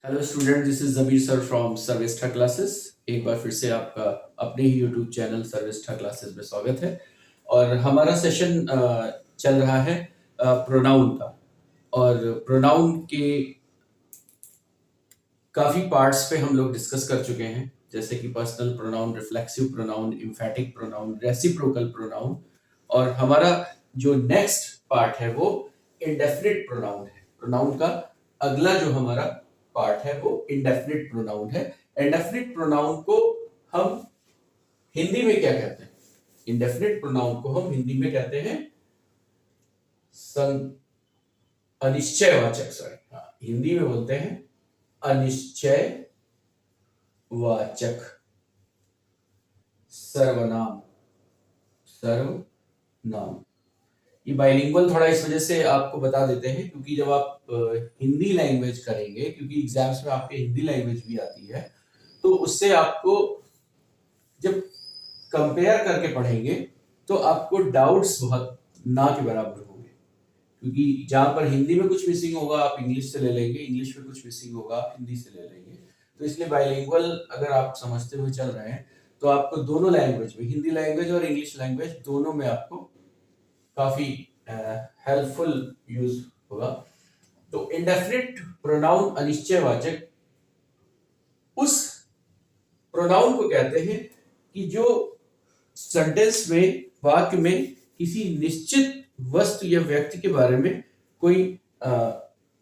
Hello student, this is Jabir sir from सर्विस्टा classes. एक बार फिर से आपका अपने ही यूट्यूब चैनल सर्विस्टा क्लासेस में स्वागत है। और हमारा सेशन चल रहा है प्रोनाउन का। और प्रोनाउन के काफी पार्ट्स पे हम लोग डिस्कस कर चुके हैं, जैसे कि personal pronoun, reflexive pronoun, एम्फैटिक pronoun, reciprocal pronoun. और हमारा जो नेक्स्ट पार्ट है वो इंडेफिनिट प्रोनाउन है। प्रोनाउन का अगला जो हमारा पार्ट है वो इंडेफिनिट प्रोनाउन है। इंडेफिनिट प्रोनाउन को हम हिंदी में क्या कहते हैं? इंडेफिनिट प्रोनाउन को हम हिंदी में कहते हैं अनिश्चयवाचक। सॉरी, हिंदी में बोलते हैं अनिश्चयवाचक सर्वनाम। सर्वनाम ये बाइलिंगुअल थोड़ा इस वजह से आपको बता देते हैं, क्योंकि जब आप हिंदी लैंग्वेज करेंगे, क्योंकि एग्जाम्स में आपके हिंदी लैंग्वेज भी आती है, तो उससे आपको जब कंपेयर करके पढ़ेंगे तो आपको डाउट्स बहुत ना के बराबर होंगे। क्योंकि जहां पर हिंदी में कुछ मिसिंग होगा आप इंग्लिश से ले लेंगे, इंग्लिश में कुछ मिसिंग होगा आप हिंदी से ले लेंगे। तो इसलिए बाइलिंगुअल अगर आप समझते हुए चल रहे हैं तो आपको दोनों लैंग्वेज में, हिंदी लैंग्वेज और इंग्लिश लैंग्वेज दोनों में आपको काफी हेल्पफुल यूज होगा। तो इंडेफिनिट प्रोनाउन अनिश्चयवाचक उस प्रोनाउन को कहते हैं कि जो सेंटेंस में, वाक्य में किसी निश्चित वस्तु या व्यक्ति के बारे में कोई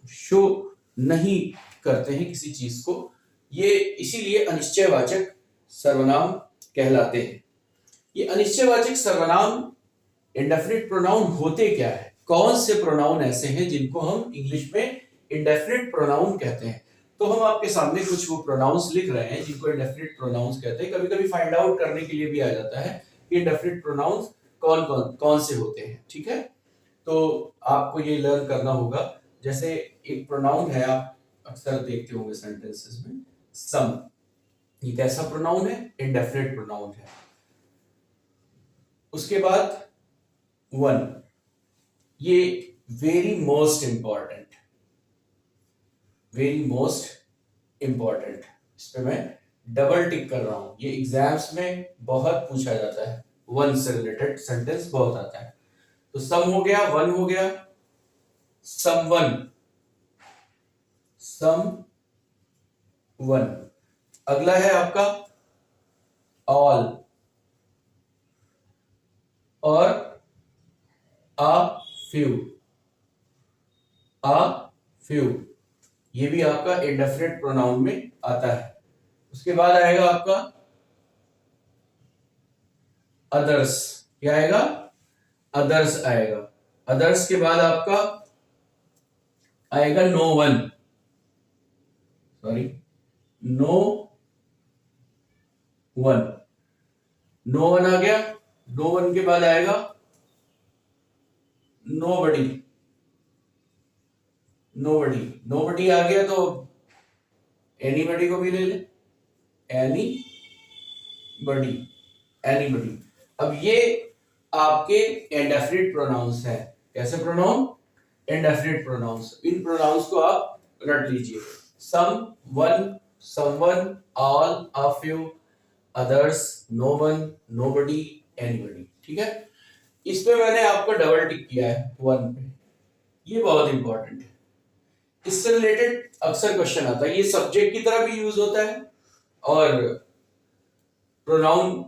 शो नहीं करते हैं किसी चीज को, ये इसीलिए अनिश्चयवाचक सर्वनाम कहलाते हैं। ये अनिश्चयवाचक सर्वनाम इंडेफिनिट प्रोनाउन होते क्या है? कौन से प्रोनाउन ऐसे हैं जिनको हम इंग्लिश में इंडेफिनिट प्रोनाउन कहते हैं? तो हम आपके सामने कुछ वो प्रोनाउंस लिख रहे हैं जिनको इंडेफिनिट प्रोनाउंस कहते हैं। कभी कभी फाइंड आउट करने के लिए भी आ जाता है कि इंडेफिनिट प्रोनाउंस कौन से होते हैं। ठीक है, तो आपको ये लर्न करना होगा। जैसे एक प्रोनाउन है, आप अक्सर देखते होंगे सेंटेंसेस में, सम। ये कैसा प्रोनाउन है? इंडेफिनिट प्रोनाउन है। उसके बाद वन, ये very most important, very most important, इस पे मैं डबल टिक कर रहा हूं। ये एग्जाम्स में बहुत पूछा जाता है, वन से रिलेटेड सेंटेंस बहुत आता है। तो सम हो गया, वन हो गया, समवन, सम वन। अगला है आपका ऑल और a few, a few, ये भी आपका इंडेफिनिट प्रोनाउन में आता है। उसके बाद आएगा आपका अदर्स। क्या आएगा? अदर्स आएगा। अदर्स के बाद आपका आएगा no one, sorry, no one. No one आ गया। नो वन के बाद आएगा नोबडी, नोबडी। नोबडी आ गया तो एनीबडी को भी ले ले, एनी बडी, एनीबडी। अब ये आपके इंडेफिनिट प्रोनाउंस है। कैसे प्रोनाउन? Indefinite pronouns. इन प्रोनाउंस को आप रट लीजिए, some one, someone, all, a few, others, no one, nobody, anybody. ठीक है, इस पे मैंने आपको डबल टिक किया है वन पे, ये बहुत इंपॉर्टेंट है। इससे रिलेटेड अक्सर क्वेश्चन आता है। ये सब्जेक्ट की तरह भी यूज होता है और प्रोनाउन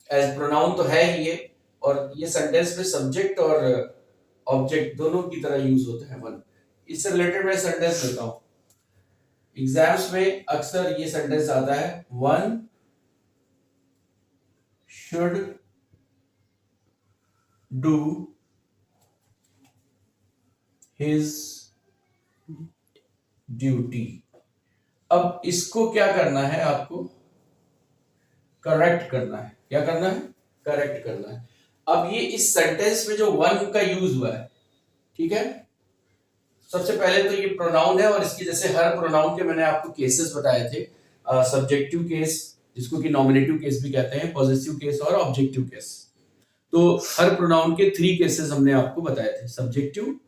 एज प्रोनाउन तो है ही ये, और ये सेंटेंस में सब्जेक्ट और ऑब्जेक्ट दोनों की तरह यूज होता है वन। इससे रिलेटेड मैं सेंटेंस लेता हूं। एग्जाम्स में अक्सर ये सेंटेंस आता है, one should do his duty. अब इसको क्या करना है? आपको करेक्ट करना है। क्या करना है? करेक्ट करना है। अब ये इस सेंटेंस में जो वन का यूज हुआ है, ठीक है, सबसे पहले तो ये प्रोनाउन है और इसकी जैसे हर प्रोनाउन के मैंने आपको केसेस बताए थे। सब्जेक्टिव केस, जिसको कि नॉमिनेटिव केस भी कहते हैं, पॉजिटिव केस और ऑब्जेक्टिव केस। तो हर प्रोनाउन के 3 केसेस हमने आपको बताए थे, सब्जेक्टिव,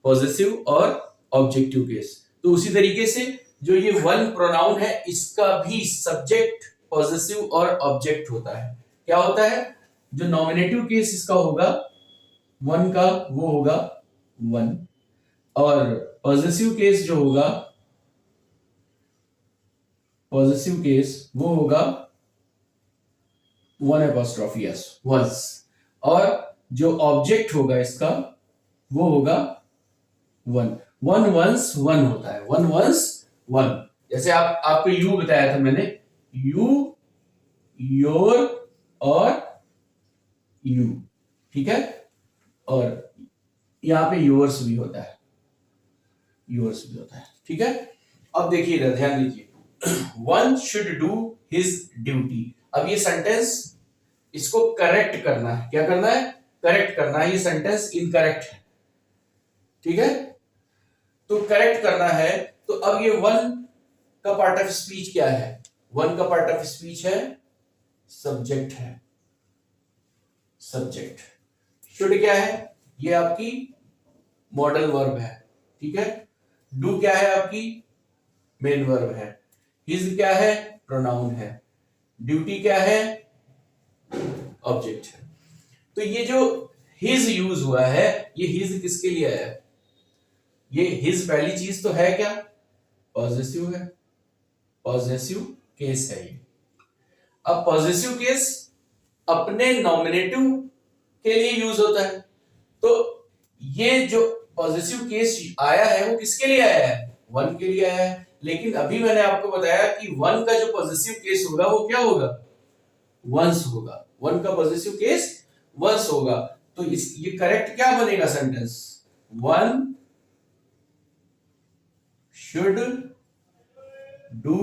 पॉजिटिव और ऑब्जेक्टिव केस। तो उसी तरीके से जो ये वन प्रोनाउन है इसका भी सब्जेक्ट, पॉजेसिव और ऑब्जेक्ट होता है। क्या होता है? जो नॉमिनेटिव केस इसका होगा वन का वो होगा वन, और पॉजेसिव केस जो होगा, पॉजेसिव केस वो होगा वन एपोस्ट्रोफी एस, वंस, और जो ऑब्जेक्ट होगा इसका वो होगा वन। वन वंस वन होता है, वन वंस वन। जैसे आपको यू बताया था मैंने, यू, योर और यू, ठीक है, और यहां पे योर्स भी होता है, योर्स भी होता है, ठीक है। अब देखिए इधर ध्यान दीजिए, one should do his duty. अब ये सेंटेंस इसको करेक्ट करना है। क्या करना है? करेक्ट करना है। ये सेंटेंस इनकरेक्ट है, ठीक है, तो करेक्ट करना है। तो अब ये वन का पार्ट ऑफ स्पीच क्या है? वन का पार्ट ऑफ स्पीच है सब्जेक्ट है, सब्जेक्ट। शुड क्या है? ये आपकी मॉडल वर्ब है, ठीक है। डू क्या है? आपकी मेन वर्ब है। हिज क्या है? प्रोनाउन है। ड्यूटी क्या है? ऑब्जेक्ट है। तो ये जो हिज यूज हुआ है, ये हिज किसके लिए है? ये हिज पहली चीज तो है क्या? पॉजेसिव है, पॉजेसिव केस है ये। अब पॉजेसिव केस अपने नॉमिनेटिव के लिए यूज होता है, तो ये जो पॉजेसिव केस आया है वो किसके लिए आया है? वन के लिए आया है। लेकिन अभी मैंने आपको बताया कि वन का जो पॉजेसिव केस होगा वो क्या होगा? वंस होगा। वन का पॉजेसिव केस वंस होगा। तो ये करेक्ट क्या बनेगा sentence? One should do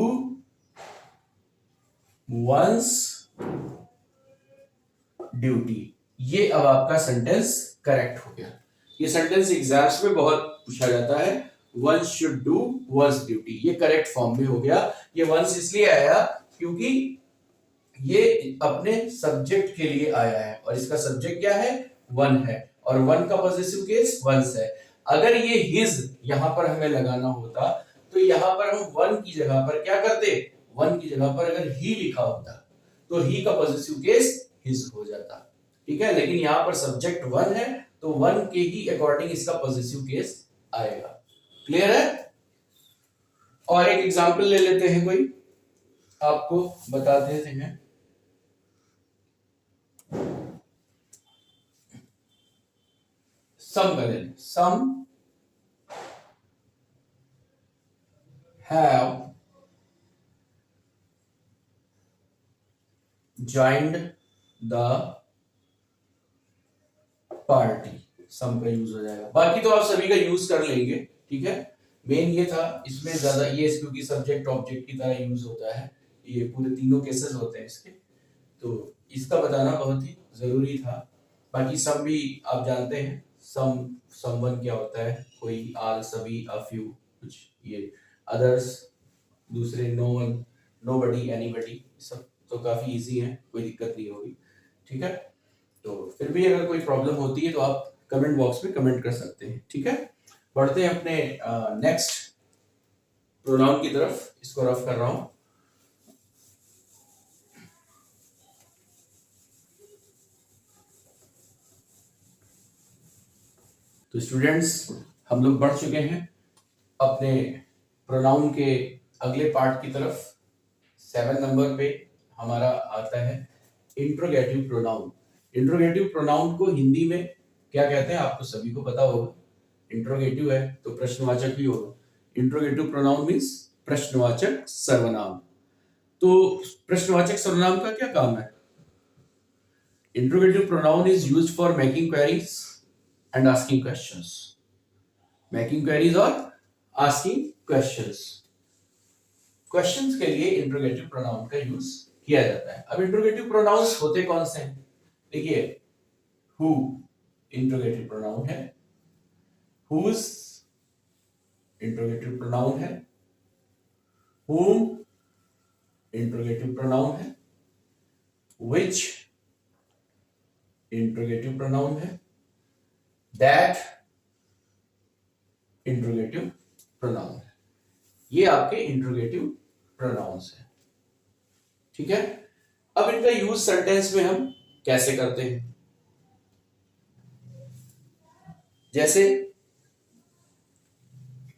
once duty. ये अब आपका सेंटेंस करेक्ट हो गया। ये सेंटेंस एग्जाम्स में बहुत पूछा जाता है, one should do once duty. ये करेक्ट फॉर्म में हो गया। ये वंस इसलिए आया क्योंकि ये अपने सब्जेक्ट के लिए आया है, और इसका सब्जेक्ट क्या है? वन है, और वन का पॉजेसिव केस वंस है। अगर ये हिज यहां पर हमें लगाना होता तो यहां पर हम वन की जगह पर क्या करते? वन की जगह पर अगर ही लिखा होता तो ही का पॉजेसिव केस हिज हो जाता, ठीक है। लेकिन यहां पर सब्जेक्ट वन है तो वन के ही अकॉर्डिंग इसका पॉजेसिव केस आएगा। क्लियर है? और एक एग्जांपल ले लेते हैं, कोई आपको बता देते हैं। सम का ले लें। Some have joined the party. Some का यूज हो जाएगा, बाकी तो आप सभी का यूज कर लेंगे, ठीक है। मेन ये था, इसमें ज्यादा ये क्योंकि सब्जेक्ट ऑब्जेक्ट की तरह यूज होता है, ये पूरे तीनों केसेस होते हैं इसके, तो इसका बताना बहुत ही जरूरी था। बाकी सम भी आप जानते हैं, सम, समवन क्या होता है? कोई, आल, सभी, अ फ्यू, कुछ, ये अदर्स, दूसरे, नो वन, नोबडी, एनीबडी, सब तो काफी इजी है, कोई दिक्कत नहीं होगी, ठीक है। तो फिर भी अगर कोई प्रॉब्लम होती है तो आप कमेंट बॉक्स में कमेंट कर सकते हैं, ठीक है। बढ़ते हैं अपने नेक्स्ट प्रोनाउन की तरफ। इसको रफ कर रहा हूं। तो स्टूडेंट्स, हम लोग बढ़ चुके हैं अपने प्रोनाउन के अगले पार्ट की तरफ। 7 नंबर पे हमारा आता है इंट्रोगेटिव प्रोनाउन। इंट्रोगेटिव प्रोनाउन को हिंदी में क्या कहते हैं आपको सभी को पता होगा। इंट्रोगेटिव है तो प्रश्नवाचक भी होगा। इंट्रोगेटिव प्रोनाउन मींस प्रश्नवाचक सर्वनाम। तो प्रश्नवाचक सर्वनाम का क्या काम है? Interrogative pronoun is used for making queries and asking questions. Making queries और आस्किंग क्वेश्चंस, क्वेश्चंस के लिए इंट्रोगेटिव प्रोनाउन का यूज किया जाता है। अब इंट्रोगेटिव प्रोनाउंस होते कौन से हैं? देखिए, हु इंट्रोगेटिव प्रोनाउन है, हुज इंट्रोगेटिव प्रोनाउन है, whom इंट्रोगेटिव प्रोनाउन है, which इंट्रोगेटिव प्रोनाउन है, that इंट्रोगेटिव प्रोनाउन है। ये आपके इंट्रोगेटिव प्रोनाउंस है। ठीक है, अब इनका यूज सेंटेंस में हम कैसे करते हैं? जैसे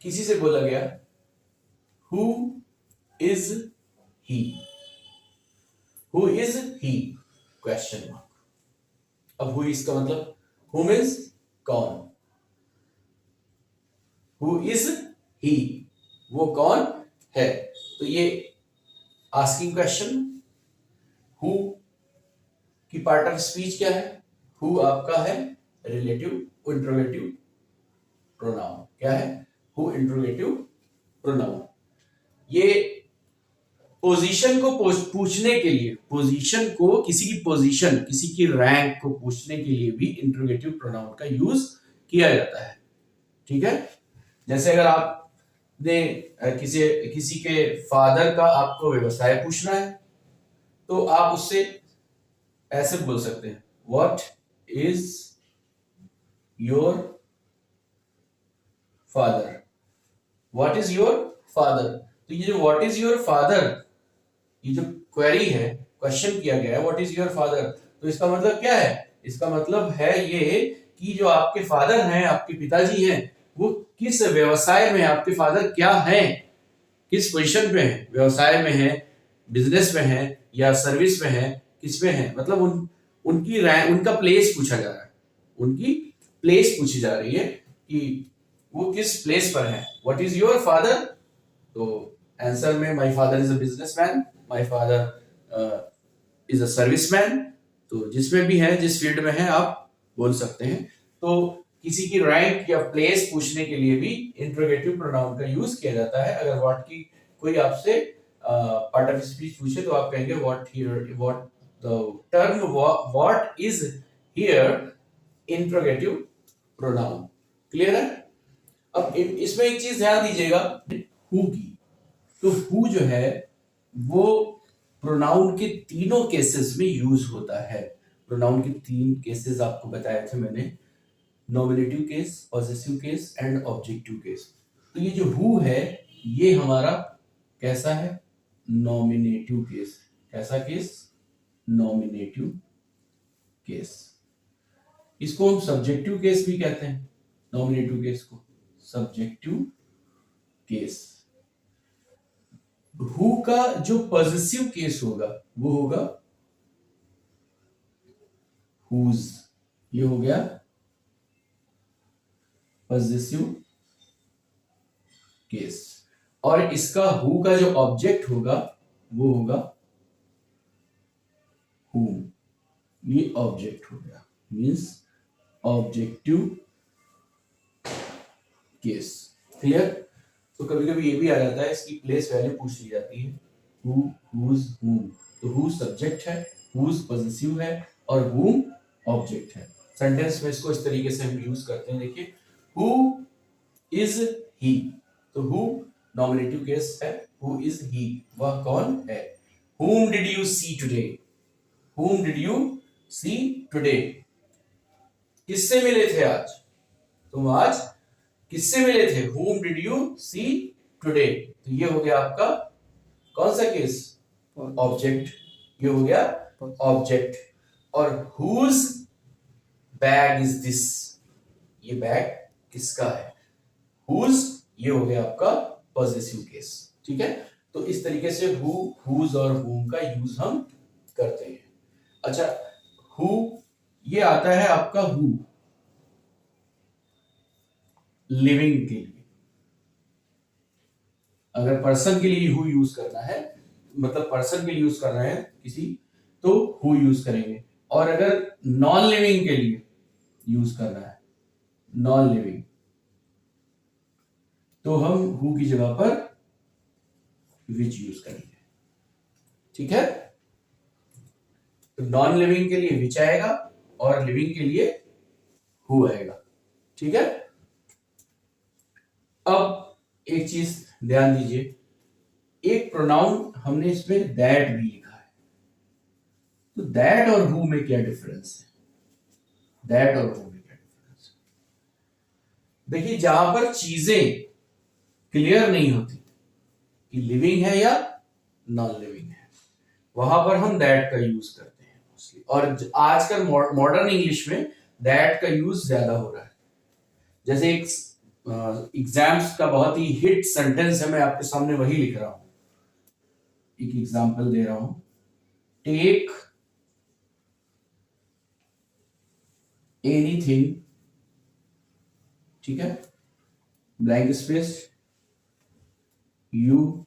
किसी से बोला गया who is he, who is he question mark. अब हु इज का मतलब हु मीन्स कौन, हु इज ही वो कौन है। तो ये आस्किंग क्वेश्चन। हु की पार्ट ऑफ स्पीच क्या है? हु आपका है रिलेटिव इंट्रोगेटिव प्रोनाउन। क्या है? Who interrogative pronoun. ये पोजीशन को पूछने के लिए, पोजीशन को, किसी की पोजीशन, किसी की रैंक को पूछने के लिए भी इंट्रोगेटिव प्रोनाउन का यूज किया जाता है। ठीक है, जैसे अगर आपने किसी के फादर का आपको व्यवसाय पूछना है तो आप उससे ऐसे बोल सकते हैं what is your father, what is your father. तो ये जो व्हाट इज योर फादर, ये जो क्वेरी है, क्वेश्चन किया गया है व्हाट इज योर फादर, तो इसका मतलब क्या है? इसका मतलब है ये कि जो आपके फादर हैं, आपके पिताजी हैं, वो किस व्यवसाय में, आपके फादर क्या हैं, किस पोजीशन पे हैं, व्यवसाय में है, बिजनेस में है या सर्विस में है, किस में है, मतलब उनकी रैंक, उनका प्लेस पूछा जा रहा है, उनकी प्लेस पूछी जा रही है कि वो किस प्लेस पर है। व्हाट इज योर फादर, तो आंसर में my father is a businessman, my father is a serviceman. तो जिसमें भी है, जिस फील्ड में है, आप बोल सकते हैं। तो किसी की रैंक या प्लेस पूछने के लिए भी इंट्रोगेटिव प्रोनाउन का यूज किया जाता है। अगर व्हाट की कोई आपसे पार्ट ऑफ स्पीच पूछे तो आप कहेंगे what here, what the term what is here interrogative pronoun. Clear है? अब इसमें एक चीज ध्यान दीजिएगा, हु की। तो हु जो है वो प्रोनाउन के तीनों केसेस में यूज होता है। प्रोनाउन के 3 केसेस आपको बताए थे मैंने, nominative case, possessive case and objective case. तो ये जो हु है ये हमारा कैसा है? Nominative case. कैसा केस? Nominative case. इसको हम सब्जेक्टिव केस भी कहते हैं, नॉमिनेटिव केस को सब्जेक्टिव केस। हु का जो पॉसेसिव केस होगा वो होगा हुज। ये हो गया पॉसेसिव केस। और इसका हु का जो ऑब्जेक्ट होगा वो होगा whom। ये ऑब्जेक्ट हो गया, मींस ऑब्जेक्टिव केस। क्लियर? तो कभी कभी ये भी आ जाता है, इसकी प्लेस वैल्यू पूछ ली जाती है, हु, हुज, हुम। तो हु सब्जेक्ट है, हुज पॉसेसिव है और हुम ऑब्जेक्ट है। सेंटेंस में इसको इस तरीके से हम यूज करते हैं। देखिए, हु इज ही, तो हु नॉमिनेटिव केस है, हु इज ही वह कौन है। whom did you see today, whom did you see today। किससे मिले थे आज, तुम आज किससे मिले थे, whom did you see today। तो ये हो गया आपका कौन सा केस? ऑब्जेक्ट। ये हो गया ऑब्जेक्ट। और whose bag is this, ये बैग किसका है, whose ये हो गया आपका पॉसेसिव केस। ठीक है, तो इस तरीके से हु, हुज और whom का यूज हम करते हैं। अच्छा, हु ये आता है आपका हु लिविंग के लिए। अगर पर्सन के लिए हु यूज करना है, मतलब पर्सन के लिए यूज करना है किसी, तो हु यूज करेंगे। और अगर नॉन लिविंग के लिए यूज करना है, नॉन लिविंग, तो हम हु की जगह पर विच यूज करेंगे। ठीक है, तो नॉन लिविंग के लिए विच आएगा और लिविंग के लिए हु आएगा। ठीक है, अब एक चीज ध्यान दीजिए, एक प्रोनाउन हमने इसमें दैट भी लिखा है, तो दैट और हु में क्या डिफरेंस है? दैट और हु में क्या डिफरेंस है? देखिए, जहां पर चीजें क्लियर नहीं होती, कि लिविंग है या नॉन लिविंग है, वहां पर हम दैट का यूज करते हैं मोस्टली। और आजकल मॉडर्न इंग्लिश में दैट का यूज ज्यादा हो रहा है। जैसे एक एग्जाम्स का बहुत ही हिट सेंटेंस है, मैं आपके सामने वही लिख रहा हूं, एक एग्जांपल दे रहा हूं। टेक एनीथिंग, ठीक है, ब्लैंक स्पेस, यू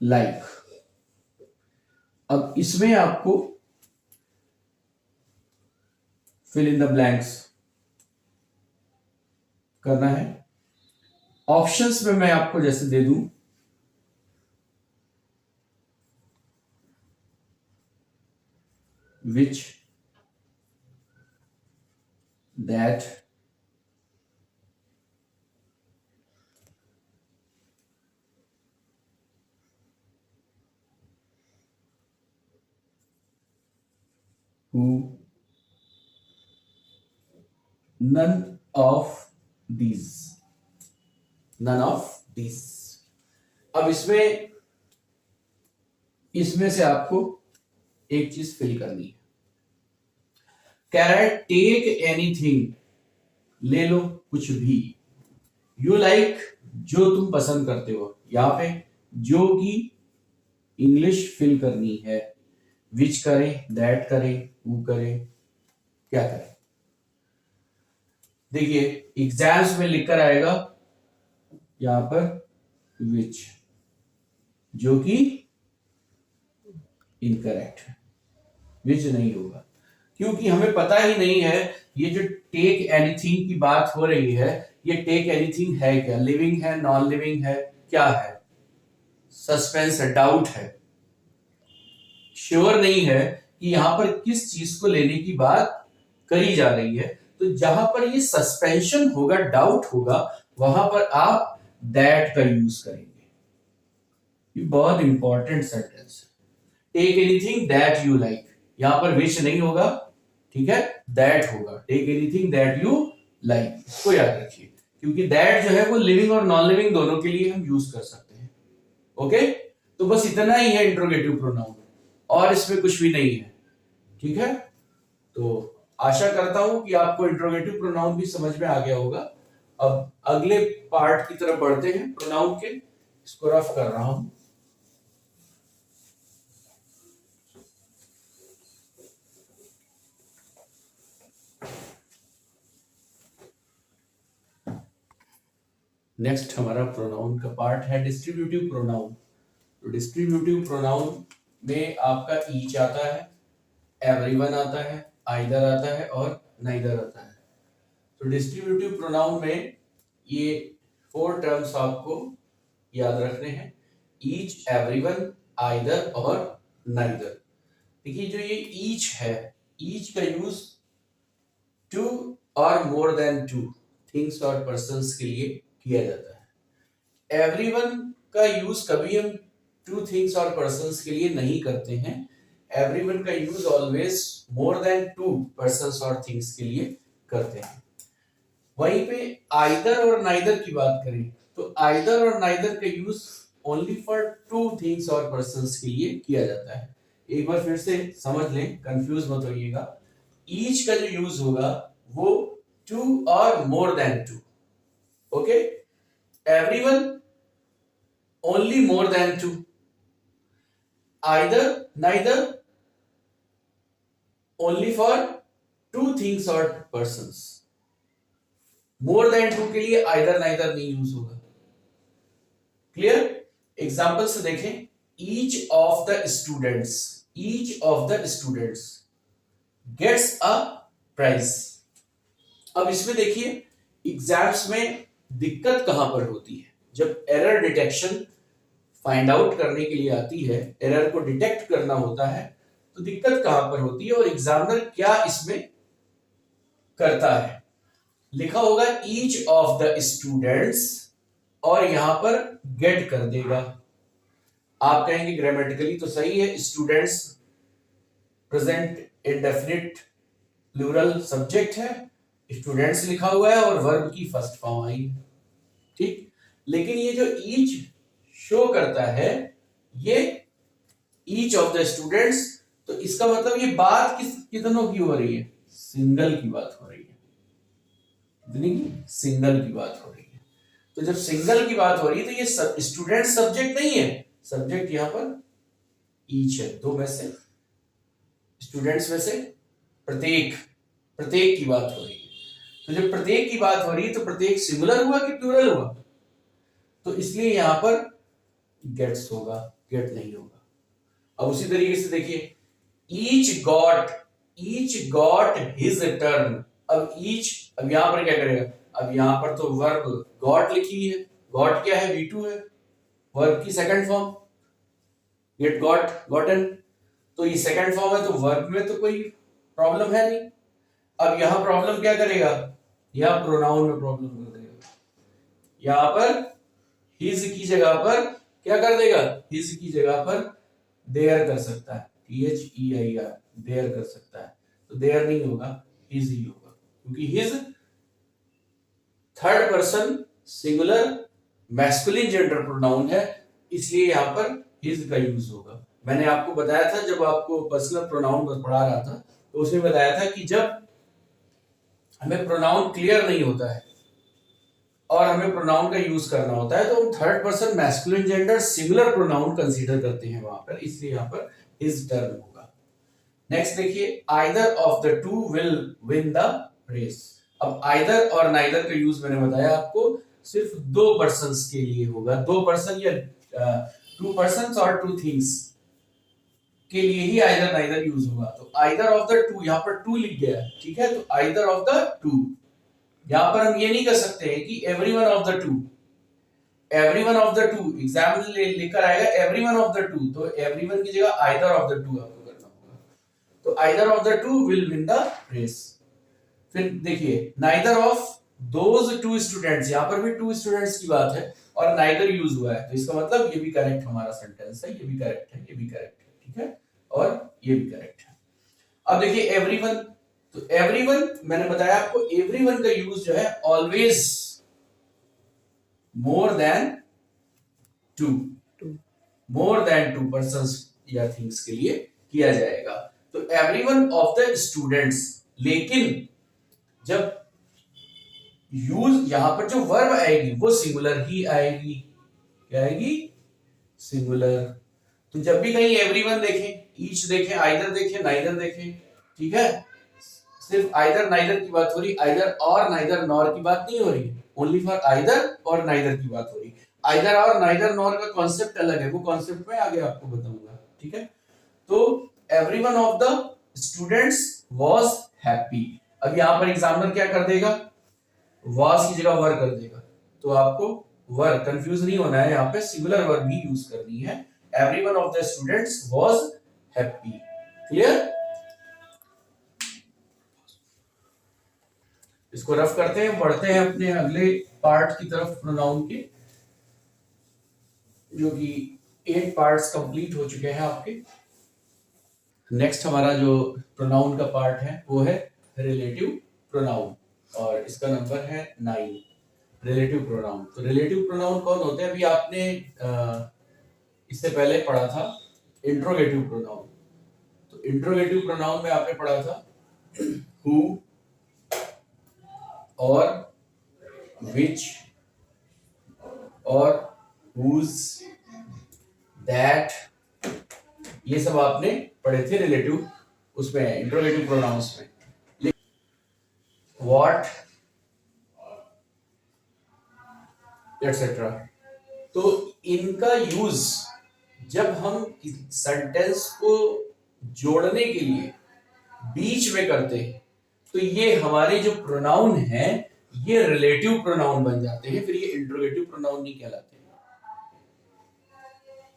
लाइक। अब इसमें आपको फिल इन द ब्लैंक्स करना है। ऑप्शंस में मैं आपको जैसे दे दूं, विच, that, who, none of these, none of these। अब इसमें से आपको एक चीज फिल करनी है। कह रहा है टेक एनीथिंग, ले लो कुछ भी, यू लाइक, जो तुम पसंद करते हो। यहां पे जो की इंग्लिश फिल करनी है, विच करें, दैट करें, हु करें, क्या करें। देखिए एग्जाम्स में लिखकर आएगा यहां पर विच, जो कि इनकरेक्ट है, विच नहीं होगा, क्योंकि हमें पता ही नहीं है ये जो टेक एनीथिंग की बात हो रही है, ये टेक एनीथिंग है क्या, लिविंग है, नॉन लिविंग है, क्या है, सस्पेंस है, डाउट है, श्योर नहीं है कि यहां पर किस चीज को लेने की बात करी जा रही है। तो जहां पर ये सस्पेंशन होगा, डाउट होगा, वहां पर आप दैट का यूज करेंगे। ये बहुत इंपॉर्टेंट सेंटेंस है। Take anything that you like, यहां पर विच नहीं होगा, ठीक है, दैट होगा। Take anything that you like, इसको याद रखिए, क्योंकि दैट जो है वो लिविंग और नॉन लिविंग दोनों के लिए हम यूज कर सकते हैं। ओके, तो बस इतना ही है इंट्रोगेटिव प्रोनाउन, और इसमें कुछ भी नहीं है, ठीक है। तो आशा करता हूं कि आपको इंट्रोगेटिव प्रोनाउन भी समझ में आ गया होगा। अब अगले पार्ट की तरफ बढ़ते हैं प्रोनाउन के, इसको रफ कर रहा हूं। नेक्स्ट हमारा प्रोनाउन का पार्ट है डिस्ट्रीब्यूटिव प्रोनाउन। तो डिस्ट्रीब्यूटिव प्रोनाउन में आपका ईच आता है, एवरीवन आता है, आइदर आता है और नाइदर आता है। तो डिस्ट्रीब्यूटिव प्रोनाउन में ये 4 टर्म्स आपको याद रखने हैं, ईच, एवरीवन, आइदर और नाइदर। देखिए जो ये ईच है, ईच का यूज टू और मोर देन टू थिंग्स और पर्संस के लिए किया जाता है। एवरीवन का यूज कभी हम टू थिंग्स और पर्संस के लिए नहीं करते हैं। एवरीवन का use always more than two persons और थिंग्स के लिए करते हैं। वहीं पे आइदर और नाइदर की बात करें तो आइदर और नाइदर का use only for two things और पर्संस के लिए किया जाता है। एक बार फिर से समझ लें, कंफ्यूज मत होइएगा। ईच का जो यूज होगा वो टू और more than two, okay. Everyone only more than two, either, neither only for two things और पर्संस। मोर देन टू के लिए आइदर नाइदर नहीं यूज होगा। क्लियर? एग्जांपल से देखें, each of the students, each of the students gets a prize. अब इसमें देखिए एग्जाम्स में दिक्कत कहां पर होती है, जब एरर डिटेक्शन फाइंड आउट करने के लिए आती है, एरर को डिटेक्ट करना होता है, तो दिक्कत कहां पर होती है और एग्जामिनर क्या इसमें करता है। लिखा होगा ईच ऑफ द स्टूडेंट्स और यहां पर गेट कर देगा। आप कहेंगे ग्रामेटिकली तो सही है, students present indefinite plural subject है, स्टूडेंट्स लिखा हुआ है और वर्ब की फर्स्ट फॉर्म आई, ठीक। लेकिन ये जो ईच शो करता है ये ईच ऑफ द स्टूडेंट्स। तो इसका मतलब ये बात कितनों की हो रही है, सिंगल की बात हो रही है, कितनी की, सिंगल की बात हो रही है। तो जब सिंगल की बात हो रही है तो ये स्टूडेंट सब्जेक्ट नहीं है, सब्जेक्ट यहां पर ईच है, दो में से, स्टूडेंट्स में से प्रत्येक, प्रत्येक की बात हो रही है। तो जब प्रत्येक की बात हो रही है तो प्रत्येक सिंगुलर हुआ कि प्लूरल हुआ, तो इसलिए यहां पर गेट्स होगा, गेट नहीं होगा। अब उसी तरीके से देखिए, ईच गॉट हिज टर्न। अब ईच, अब यहां पर क्या करेगा, अब यहां पर तो वर्ब गॉट लिखी है, गॉट क्या है, V2 है, वर्ब की second form, get got, gotten, तो ये सेकंड फॉर्म है, तो वर्ब में तो कोई प्रॉब्लम है नहीं। अब यहां प्रॉब्लम क्या करेगा, यहां प्रोनाउन में प्रॉब्लम कर देगा, यहां पर हिज की जगह पर क्या कर देगा, हिज की जगह पर देयर कर सकता है, THEIR, देयर कर सकता है, तो देयर नहीं होगा, हिज ही होगा, क्योंकि his third person singular masculine gender pronoun है, इसलिए यहां पर हिज का यूज होगा। मैंने आपको बताया था जब आपको पर्सनल प्रोनाउन पढ़ा रहा था, तो उसमें बताया था कि जब हमें प्रोनाउन क्लियर नहीं होता है और हमें प्रोनाउन का यूज करना होता है, तो हम third person masculine gender singular pronoun consider करते हैं वहां पर, इसलिए यहां पर हिज टर्न होगा। नेक्स्ट देखिए, either of the two will win the race. अब आइदर और नाइदर का यूज मैंने बताया आपको सिर्फ दो पर्संस के लिए होगा, दो पर्सन या टू पर्संस और टू थिंग्स के लिए ही आइदर नाइदर यूज होगा। तो आइदर ऑफ द टू, यहां पर टू लिख गया है, ठीक है, तो आइदर ऑफ द टू, यहां पर हम ये नहीं कर सकते हैं कि everyone of the to, everyone of the to exam में लिखकर आएगा एवरीवन ऑफ द टू, तो एवरीवन की जगह आइदर ऑफ द टू आपको करना होगा। तो either of the two will win the race. फिर देखिए, neither of those two students, यहां पर भी टू स्टूडेंट्स की बात है और नाइदर यूज हुआ है, तो इसका मतलब ये भी करेक्ट हमारा सेंटेंस है, ये भी करेक्ट है, ये भी करेक्ट है, ठीक है, और ये भी करेक्ट है। अब देखिए एवरीवन, तो एवरीवन मैंने बताया आपको, एवरीवन का यूज जो है always more than two, more than two persons या थिंग्स के लिए किया जाएगा। तो एवरीवन ऑफ द स्टूडेंट्स, लेकिन जब यूज यहां पर जो वर्ब आएगी वो सिंगुलर ही आएगी, क्या आएगी, सिंगुलर। तो जब भी कहीं एवरीवन देखें, ईच देखें, आइदर देखें, नाइदर देखें, ठीक है, सिर्फ आइदर नाइदर की बात हो रही, आइदर और नाइदर नॉर की बात नहीं हो रही, ओनली फॉर आइदर और नाइदर की बात हो रही। आइदर और नाइदर नॉर का कॉन्सेप्ट अलग है, वो कॉन्सेप्ट मैं आगे आपको बताऊंगा, ठीक है। तो everyone of the students was happy. अब यहां पर एग्जामिनर क्या कर देगा, वाज की जगह वर कर देगा, तो आपको वर कंफ्यूज नहीं होना है, यहां पे सिंगुलर वर्ब भी यूज करनी है, everyone of the students was happy. Clear, इसको रफ करते हैं, बढ़ते हैं अपने अगले पार्ट की तरफ प्रोनाउन के, जो कि 8 पार्ट्स कंप्लीट हो चुके हैं आपके। नेक्स्ट हमारा जो प्रोनाउन का पार्ट है वो है रिलेटिव प्रोनाउन, और इसका नंबर है 9, रिलेटिव प्रोनाउन। तो रिलेटिव प्रोनाउन कौन होते हैं, अभी आपने इससे पहले पढ़ा था इंट्रोगेटिव प्रोनाउन। तो इंट्रोगेटिव प्रोनाउन में आपने पढ़ा था हु और which और whose, that, ये सब आपने पढ़े थे रिलेटिव उसमें, इंट्रोगेटिव प्रोनाउंस में। what etcetera. तो इनका यूज जब हम सेंटेंस को जोड़ने के लिए बीच में करते हैं, तो ये हमारे जो प्रोनाउन है ये रिलेटिव प्रोनाउन बन जाते हैं, फिर ये इंट्रोगेटिव प्रोनाउन नहीं कहलाते।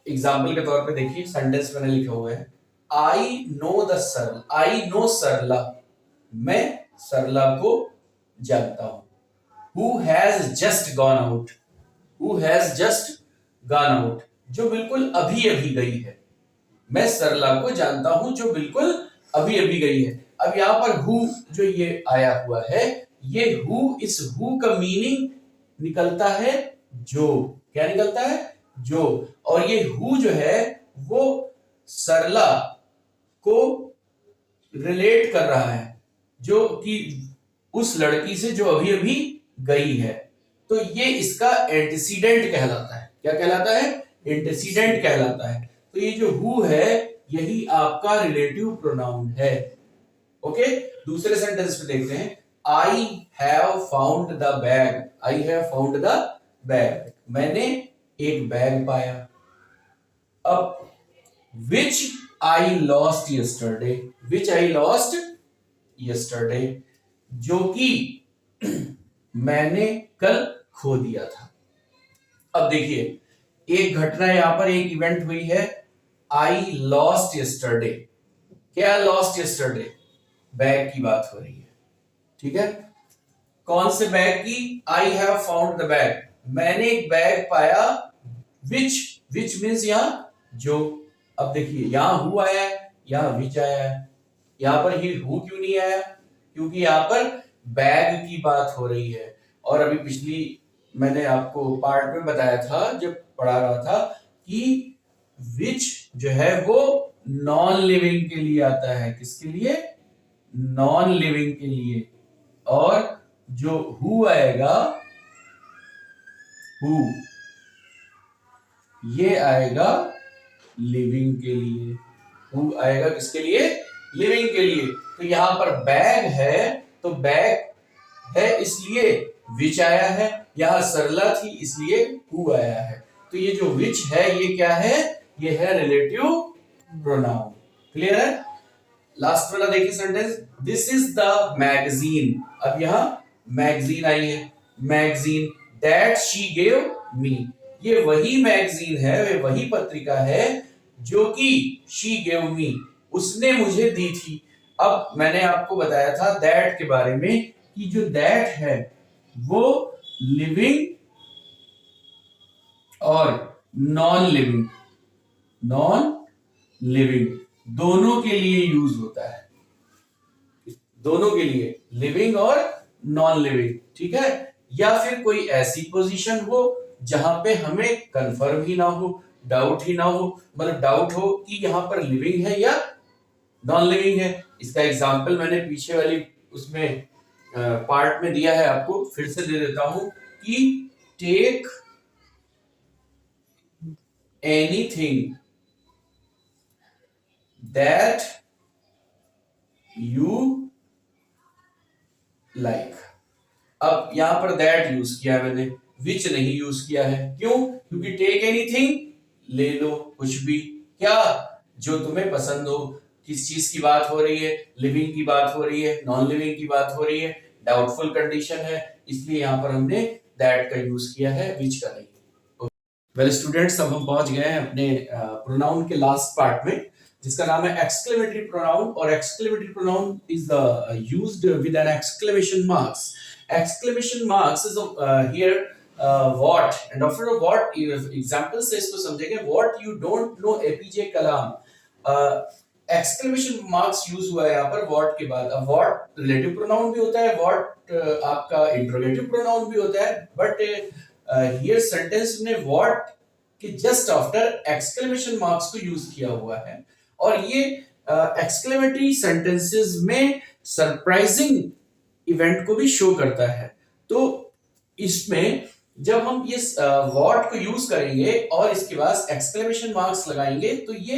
एग्जाम्पल के तौर पे देखिए, सेंटेंस मैंने लिखा हुआ है I know the Sarla, I know Sarla, मैं सरला को जानता हूं। Who has just gone out, who has just gone out, जो बिल्कुल अभी अभी गई है, मैं सरला को जानता हूं जो बिल्कुल अभी अभी गई है। अब यहां पर हु जो ये आया हुआ है, ये हु, इस हु का मीनिंग निकलता है जो, क्या निकलता है, जो, और ये हु जो है वो सरला को रिलेट कर रहा है, जो कि उस लड़की से जो अभी अभी गई है। तो ये इसका एंटीसीडेंट कहलाता है। क्या कहलाता है? एंटीसीडेंट कहलाता है। तो ये जो हु है यही आपका रिलेटिव प्रोनाउन है। ओके, दूसरे सेंटेंस में देखते हैं। I have found the bag. I have found the bag, मैंने एक बैग पाया। अब which I lost yesterday, which I lost yesterday, जो कि मैंने कल खो दिया था। अब देखिए, एक घटना यहां पर, एक इवेंट हुई है, आई लॉस्ट यस्टरडे। क्या लॉस्ट यस्टरडे? बैग की बात हो रही है, ठीक है। कौन से बैग की? आई हैव फाउंड द बैग, मैंने एक बैग पाया। विच, विच मीन्स यहां जो। अब देखिए, यहां हु आया है, यहां विच आया है। यहां पर ही हु क्यों नहीं आया? क्योंकि यहां पर बैग की बात हो रही है। और अभी पिछली मैंने आपको पार्ट में बताया था, जब पढ़ा रहा था, कि विच जो है वो नॉन लिविंग के लिए आता है। किसके लिए? नॉन लिविंग के लिए। और जो हु आएगा, हु, ये आएगा लिविंग के लिए। हु आएगा किसके लिए? लिविंग के लिए। तो यहां पर बैग है, तो बैग है इसलिए विच आया है। यहां सरला थी इसलिए हु आया है। तो ये जो विच है ये क्या है? ये है रिलेटिव प्रोनाउन। क्लियर है? लास्ट वाला देखिए sentence, this is the magazine. अब यहां मैगजीन आई है, magazine that she gave me. ये वही मैगजीन है, वही पत्रिका है जो कि शी गेव मी, उसने मुझे दी थी। अब मैंने आपको बताया था दैट के बारे में, कि जो दैट है वो लिविंग और नॉन लिविंग, नॉन लिविंग दोनों के लिए यूज होता है। दोनों के लिए, लिविंग और नॉन लिविंग, ठीक है। या फिर कोई ऐसी पोजीशन हो जहां पे हमें कंफर्म ही ना हो, डाउट ही ना हो, मतलब डाउट हो कि यहां पर लिविंग है या नॉन लिविंग है। इसका एग्जांपल मैंने पीछे वाली उसमें पार्ट में दिया है, आपको फिर से दे देता हूं कि take anything that you like. अब यहां पर दैट यूज किया मैंने, विच नहीं यूज किया है। क्यों? क्योंकि टेक एनीथिंग, ले लो कुछ भी, क्या? जो तुम्हें पसंद हो। किस चीज की बात हो रही है? लिविंग की बात हो रही है, नॉन लिविंग की बात हो रही है, डाउटफुल कंडीशन है, इसलिए यहां पर हमने दैट का यूज किया है, विच का नहीं। वेल स्टूडेंट्स, अब हम पहुंच गए हैं अपने प्रोनाउन के लास्ट पार्ट में, जिसका नाम है एक्सक्लेमेटरी प्रोनाउन। और exclamatory pronoun is used with an exclamation marks. Exclamation marks is here what, and after a what example से इसको समझेंगे। what you don't know APJ Kalam, exclamation marks use हुआ है यहाँ पर what के बाद। अब what रिलेटिव प्रोनाउन भी होता है, what आपका इंट्रोगेटिव प्रोनाउन भी होता है, बट here सेंटेंस में what के जस्ट आफ्टर एक्सक्लेमेशन मार्क्स को यूज किया हुआ है। और ये एक्सक्लेमेटरी सेंटेंसेस में सरप्राइजिंग इवेंट को भी शो करता है। तो इसमें जब हम ये व्हाट को यूज करेंगे और इसके बाद एक्सक्लेमेशन मार्क्स लगाएंगे, तो ये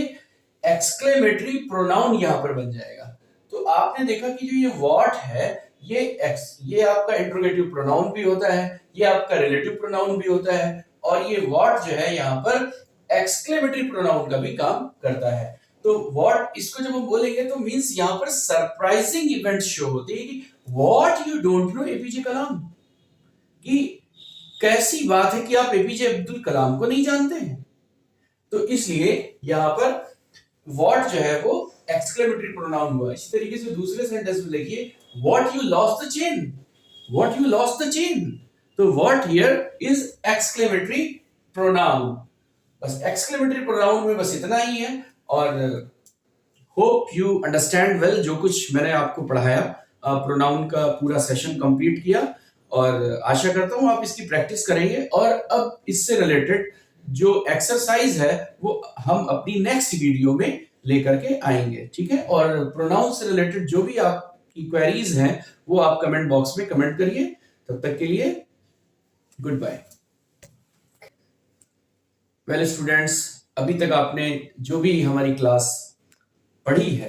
एक्सक्लेमेटरी प्रोनाउन यहां पर बन जाएगा। तो आपने देखा कि जो ये व्हाट है, ये आपका इंट्रोगेटिव प्रोनाउन भी होता है, ये आपका रिलेटिव प्रोनाउन भी होता है, और ये व्हाट जो है यहाँ पर एक्सक्लेमेटरी प्रोनाउन का भी काम करता है। तो व्हाट, इसको जब हम बोलेंगे तो मींस यहाँ पर सरप्राइजिंग इवेंट शो होते हैं कि what you don't know APJ Kalam, कि कैसी बात है कि आप एपीजे अब्दुल कलाम को नहीं जानते हैं। तो इसलिए यहां पर व्हाट जो है वो एक्सक्लेमेटरी प्रोनाउन हुआ। इसी तरीके से दूसरे सेंटेंस में देखिए, what you lost the chain, what you lost the chain. तो what here is exclamatory pronoun. बस एक्सक्लेमेटरी प्रोनाउन में बस इतना ही है। और होप यू अंडरस्टैंड वेल जो कुछ मैंने आपको पढ़ाया, प्रोनाउन का पूरा सेशन कंप्लीट किया, और आशा करता हूं आप इसकी प्रैक्टिस करेंगे। और अब इससे रिलेटेड जो एक्सरसाइज है वो हम अपनी नेक्स्ट वीडियो में लेकर के आएंगे, ठीक है। और प्रोनाउन से रिलेटेड जो भी आपकी क्वेरीज हैं वो आप कमेंट बॉक्स में कमेंट करिए। तब तक के लिए गुड बाय। वेल स्टूडेंट्स, अभी तक आपने जो भी हमारी क्लास पढ़ी है,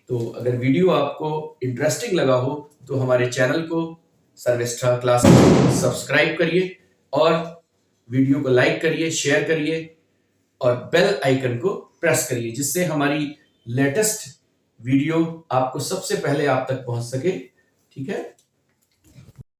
तो अगर वीडियो आपको इंटरेस्टिंग लगा हो तो हमारे चैनल को सर्विस्टा क्लास सब्सक्राइब करिए और वीडियो को लाइक करिए, शेयर करिए और बेल आइकन को प्रेस करिए, जिससे हमारी लेटेस्ट वीडियो आपको सबसे पहले आप तक पहुंच सके, ठीक है।